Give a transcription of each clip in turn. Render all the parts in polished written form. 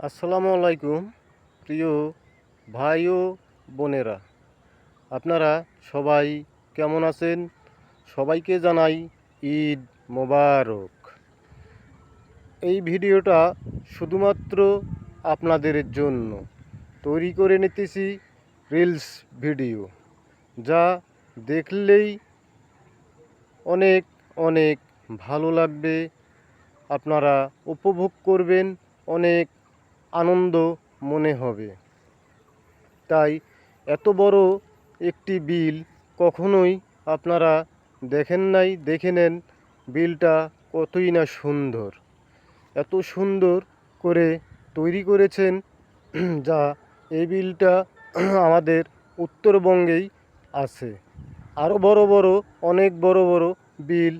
আসসালামু আলাইকুম প্রিয় ভাই ও বোনেরা, আপনারা সবাই কেমন আছেন? সবাইকে জানাই ঈদ মোবারক। এই ভিডিওটা শুধুমাত্র আপনাদের জন্য তৈরি করে নিতেছি রিলস ভিডিও, যা দেখলেই অনেক অনেক ভালো লাগবে, আপনারা উপভোগ করবেন, অনেক আনন্দ মনে হবে। তাই এত বড় একটি বিল কখনোই আপনারা দেখেন নাই, দেখে নেন বিলটা কতই না সুন্দর। এত সুন্দর করে তৈরি করেছেন যা এই বিলটা আমাদের উত্তরবঙ্গেই আছে। আরও বড় বড় অনেক বড় বড় বিল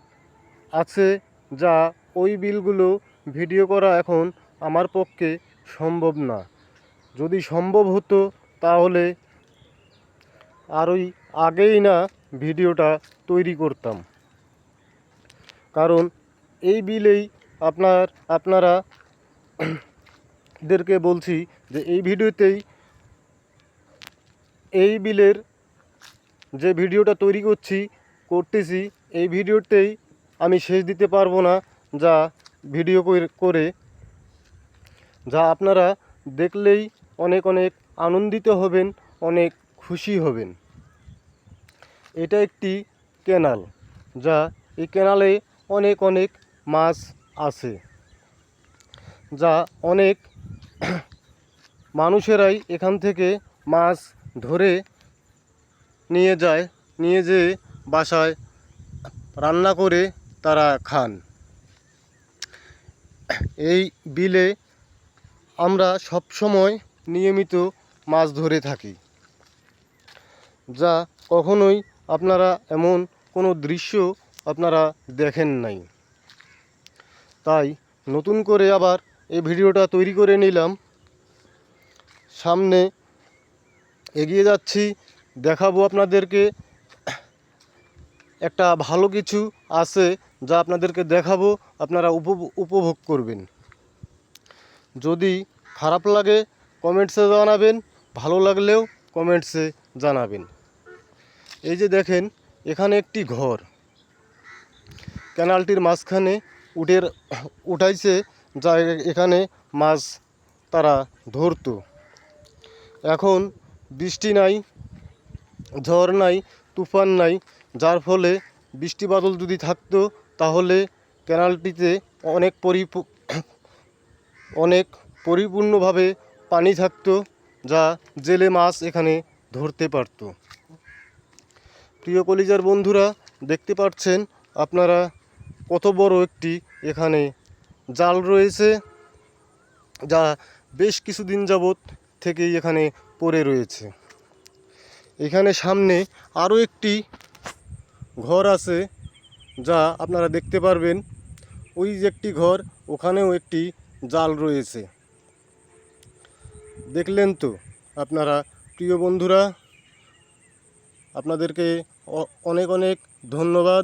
আছে, যা ওই বিলগুলো ভিডিও করা এখন আমার পক্ষে সম্ভব না। যদি সম্ভব হতো তাহলে আরই আগেই না ভিডিওটা তৈরি করতাম, কারণ এই বিলেই আপনাদেরকে বলছি যে এই ভিডিওতেই, এই বিলের যে ভিডিওটা তৈরি করতেছি এই ভিডিওতেই আমি শেষ দিতে পারবো না, যা ভিডিও করে যা আপনারা দেখলেই অনেক অনেক আনন্দিত হবেন, অনেক খুশি হবেন। এটা একটি ক্যানাল, যা এই ক্যানালে অনেক অনেক মাছ আছে, যা অনেক মানুষেরাই এখান থেকে মাছ ধরে নিয়ে যেয়ে বাসায় রান্না করে তারা খান। এই বিলে আমরা সব সময় নিয়মিত মাছ ধরে থাকি, যা কখনোই আপনারা এমন কোনো দৃশ্য আপনারা দেখেন নাই। তাই নতুন করে আবার এই ভিডিওটা তৈরি করে নিলাম, সামনে এগিয়ে যাচ্ছি, দেখাবো আপনাদেরকে। একটা ভালো কিছু আছে যা আপনাদেরকে দেখাবো, আপনারা উপভোগ করবেন। যদি খারাপ লাগে কমেন্টসে জানাবেন, ভালো লাগলেও কমেন্টসে জানাবেন। এই যে দেখেন, এখানে একটি ঘর ক্যানালটির মাঝখানে উঠাইছে, যা এখানে মাছ তারা ধরতো। এখন বৃষ্টি নাই, ঝড় নাই, তুফান নাই, যার ফলে বৃষ্টি বাদল যদি থাকতো তাহলে ক্যানালটিতে অনেক পরিপূর্ণভাবে পানি থাকতো, যা জেলে মাছ এখানে ধরতে পারত। প্রিয় কলিজার বন্ধুরা, দেখতে পাচ্ছেন আপনারা কত বড় একটি এখানে জাল রয়েছে, যা বেশ কিছুদিন যাবৎ থেকেই এখানে পড়ে রয়েছে। এখানে সামনে আরও একটি ঘর আছে, যা আপনারা দেখতে পারবেন। ওই যে একটি ঘর, ওখানেও একটি জাল রয়েছে। দেখলেন তো আপনারা প্রিয় বন্ধুরা, আপনাদেরকে অনেক অনেক ধন্যবাদ।